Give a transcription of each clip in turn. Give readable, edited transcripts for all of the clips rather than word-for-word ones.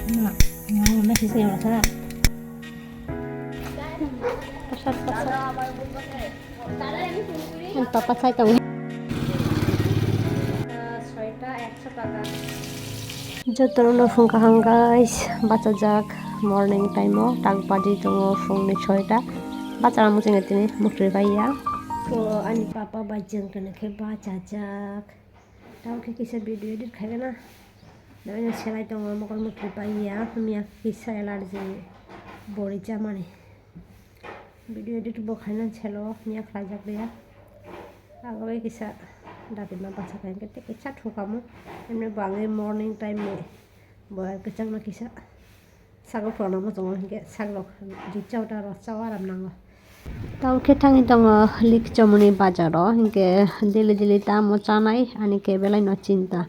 Nah, mau nasi sih rasa. Pasar. Papa saya tahu. Soita 100 টাকা. Jatano phone kahang guys. Baca jak morning time o tak baji tongo phone ni 6টা. Baca ramu sing tini mukri baya. Ko ani papa bajeng kena ke baca jak. Tahu ke Kisa video edit khabe na. Naina selai tongo mokol mukri baya. Mia Kisa allergy bori jamani. Video edit bo khaina chelo mia Chajak dia. Aguli Kisa Debbarma baca kain ke kecak hukamu. Emne bangai morning time me. Boy kecak na Kisa. Sago pernah mo tongo ke sago dicau ta ro cawaram nango. Tahu ke tangi tongo lik comuni bazaro ke dili tamo canai ani ke belai no cinta.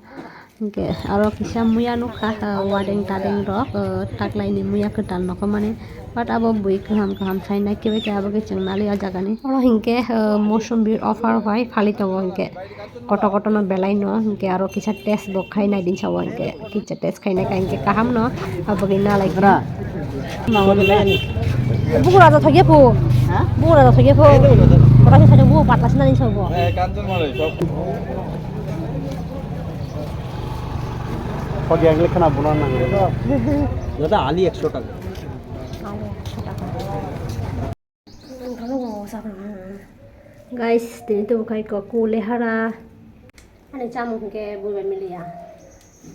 Ke aro Kisa muya no kha wadeng tadeng ro taklai ni muya Kwtal no mane but abo bui kaham sai na ke abo ke changnali ajagani aro hinke mosumbir offer hoi khali tongo hinke koto no belai no hinke aro Kisa test bo khai nai din sawo hinke Kisa test khai nai ka hinke kaham no abo ke na lai gra mango belai buku raja thage po ha buku raja thage po ora se sa buku patlas na din sawo kanjon malai sob Pagi yang lekana bulan nang. Jada ali 100 টাকা. Ali 100 টাকা. Guys, tini tu kai ko kule hara. Ane jamu ke bulan milia.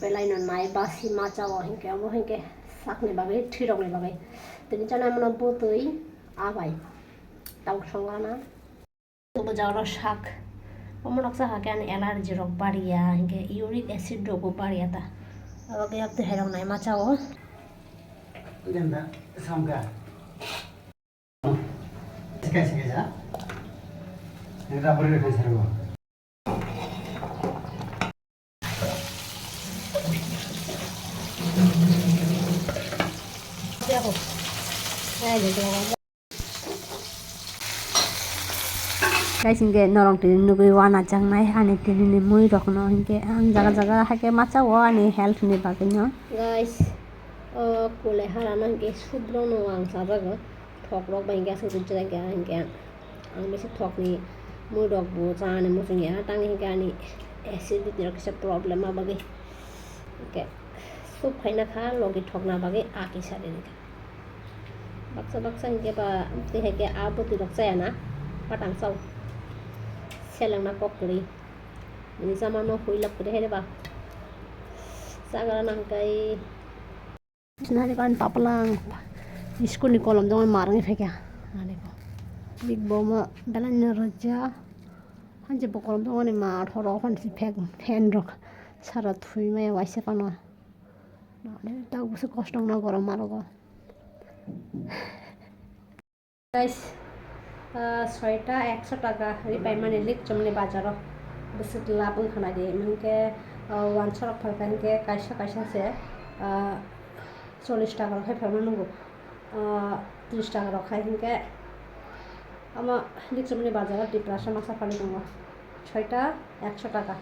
Belai non mai basi maca wo hinke abo hinke sakne bagai thirok ne bagai. Tini jana mona botoi abai. Tau songana. Tu bajaro sak. Omolok sa hake ane allergy rok baria hinke uric acid rok baria ta. अब अब तो हेरों नहीं माचा वो जंदा समगा कैसे जा नेरा बड़ी रखे सर वो देखो देखो guys hinge norong tini nugui wana jangnai ani tini ni mui rok no hinge ang jaga hake macha wo ani health ni bagui no guys kule hara no hinge subro no ang sajaga thok rok ba hinge su jaga hinge ang besi thok ni mui rok bo jane mo singe tang hinge ani acidity rok se problem ma bagui hinge sup khaina kha logi thok na bagui aki sare ni baksa hinge ba ti hake aboti rok chaya na patang sau selang na kokri ini sama no huilap kede hele ba sagara nang kai senari kan papalang iskul ni kolom dong marang fekya ane ko big boma dalan na raja hanje bo kolom dong ni mar horo fan si fek fan rok sara thui me waise kano na ne tau busu kostong na gorom maro go guys soita 100 টাকা ripai mane lik chomne bazaro bisut labung khana de minke 100 টাকা hinke kaisa se 40 টাকা khai phama nugo 30 টাকা khai hinke ama lik chomne bazaro tiprasa masa phali tongo soita 100 টাকা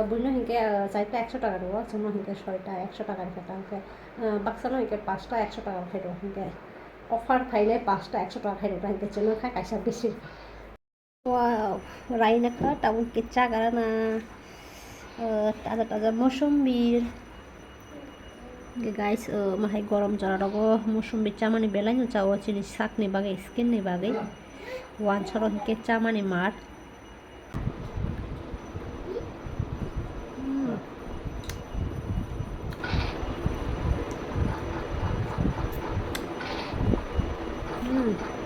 buino hinke saita 100 টাকা ro chomo hinke soita 100 টাকা khata hinke baksano hinke 5 টা 100 টাকা khai ro hinke offer খাইলে 5টা 100 টাকা খাই ওটা হিতে চলো খাই কাইসা বেশি ওয়াও রাইনা কা টাউন কিচ্ছা কারনা তাজা মৌসুমবির গাইস মাহাই গরম জরা রগো মৌসুমবির চামানি বেলাই নো চাও চিনি শাক নি বাগে স্কিন নি বাগে ওয়ান ছড়ো হিকে চামানি মার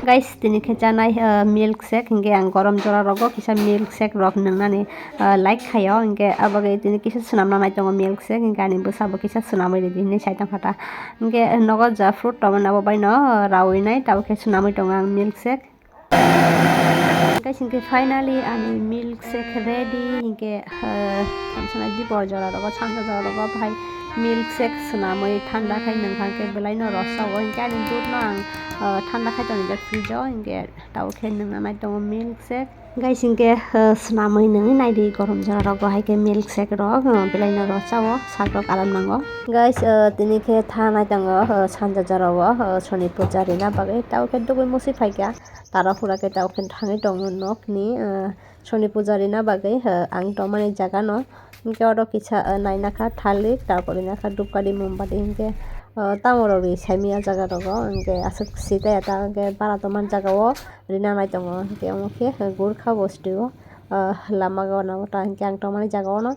guys tini khejanai milk shake hinge ang gorom jora rogo kisa milk shake rok nangnani like khayo hinge abage tini kisa sunamna nai tongo milk shake hinge ani busabo kisa sunamai redi ni saitang phata hinge nogo ja fruit tomana bo bai no rawi nai tabo khe sunamai tongo ang milk shake guys hinge finally ani milk shake ready hinge samsana di bor jora rogo chanda jora rogo bhai milk shake senamoi thanda khai nangkhangke belai no rosawo hingke ani dud no ang thanda khai toni fridge o hingke tau khe nangmai tongo milk shake guys hingke senamoi nangni naidi gorom jora rogo haike milk shake rok belai no rosawo sakrok aram nango guys tini khe thanai tongo sanja jorao Shani Puja rina bagui tau khe dugui musi phaikya tara pura khe tau khe thangui tongo nokni Shani Puja rina bagui ang tomani jaga no hingke oro kisa nainakha thalik tarpore nakha dupkadi mombati hingke tamorori saimia jaga rogo hingke asuk sitai eta hingke bara toman jaga o rina nai tongo hingke omokhe gurkha bosti o lama gona ota hingke ang tomani jaga o no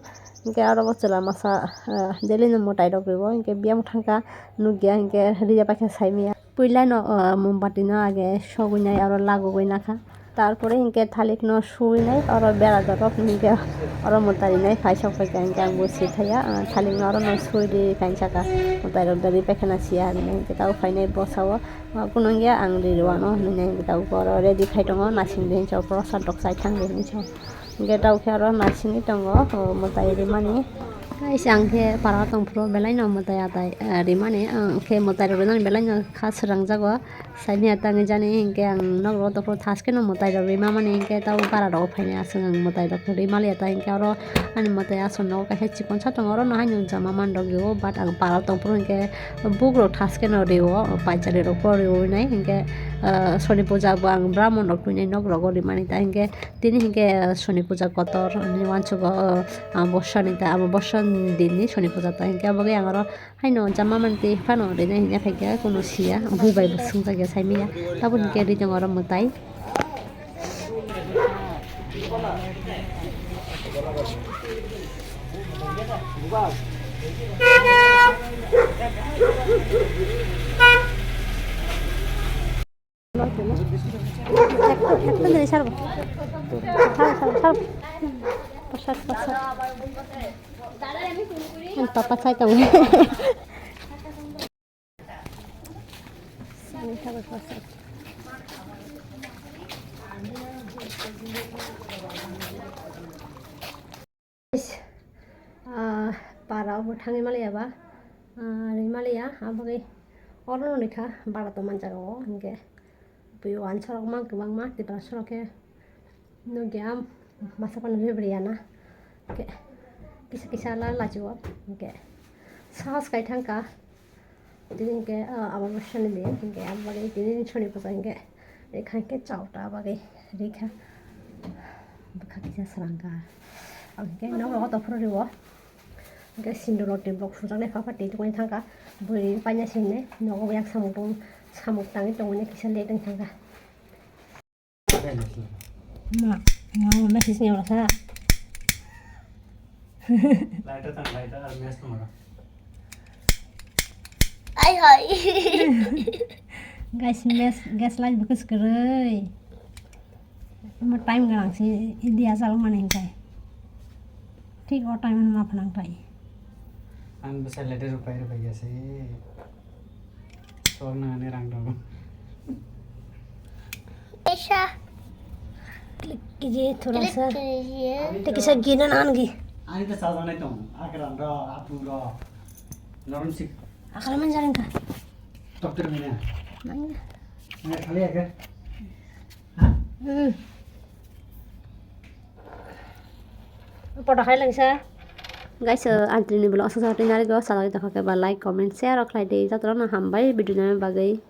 hingke aro bochula masa daily no motai rok ribo hingke biam thangka nugya hingke rija paikha saimia puilai no mombati no age sogui nai aro lagugui nakha তারপরে হিংকে থালিক ন শুই নাই আর বেড়া দরক হিংকে আর মোতারি নাই ফাইসা ফাইকা হিংকে আং বসি Thaiya থালিক ন আর ন শুই দি কাইনসাকা মোতারি দারি পেখানা সিয়া হিংকে তাও ফাইনাই বসাও কোনো গিয়া আং রিওয়ানো হিংকে হিংকে তাও আর রেডি খাইটং নাসিং দি হিংসাও প্রসাদ ডক সাই থাং দি হিংসাও হিংকে তাও খে আর নাসিংনি টং মোতাই রিমানি guys angke para tongpro belai no motai atai rimani angke motai ro nan belai no khas rangjago saini atang jani hingke ang nogro topro thaske no motai ro rima mani hingke tau para ro phaine asung ang motai ro rimali ata hingke aro ani motai ason no ka hechi kon satong aro no hainu jama man rogyo but ang para tongpro hingke bugro thaske no reo paijari ro por reo nai hingke Shani Puja bo ang brahmon rok tuinai nogro go rimani ta hingke tini hingke Shani Puja kotor ni wanchugo amavasya dinni Shani Puja ta hingke aboge ang aro haino jama manti phano rene hine phaikya kono sia buibai bo sungjaga saimia tabo hingke rijong aro motai Papa saya tahu. Para bertangi Malaysia ba, Malaysia, apa ke? Orang nikah barat teman jago, hingga piuan sorok mang kebang mah Tiprasa sorok ke, nugiam masa panen beriana, ke Kisa lah laju, hingga sahas kai tangka, jadi hingga Amavasya Shani deh, hingga apa ke? Jadi Shani Puja hingga rekha ke cauta apa ke? Rekha buka Kisa serangga, hingga nama orang tak perlu riwa. Hingga sindu roti blok susah nih papa itu kan tangka beri banyak sini nogo yang samuk tangi tunggunya Kisa lihat tangka mau masih senyum rasa lighter mes tomara hai guys gas light bagus kerai cuma time garang sih dia asal mana yang kai ठीक और time में माफ नंग पाई ang basa letter rupai kasi so na ni rang dong ऐसा click कीजिए थोड़ा सा ठीक है गिना नानगी ani ta saja nai tong akran ra apu ra norum sik akal man jaring ka doctor mina nang ngai khali agar ha पटा खाइ लगिस गाइस आन्ट्रिनी ब्लग ससाटिनारि गो सालागि तखके बा लाइक कमेन्ट शेयर अख्लाइदे जात्र न हामबाय भिडियो बागै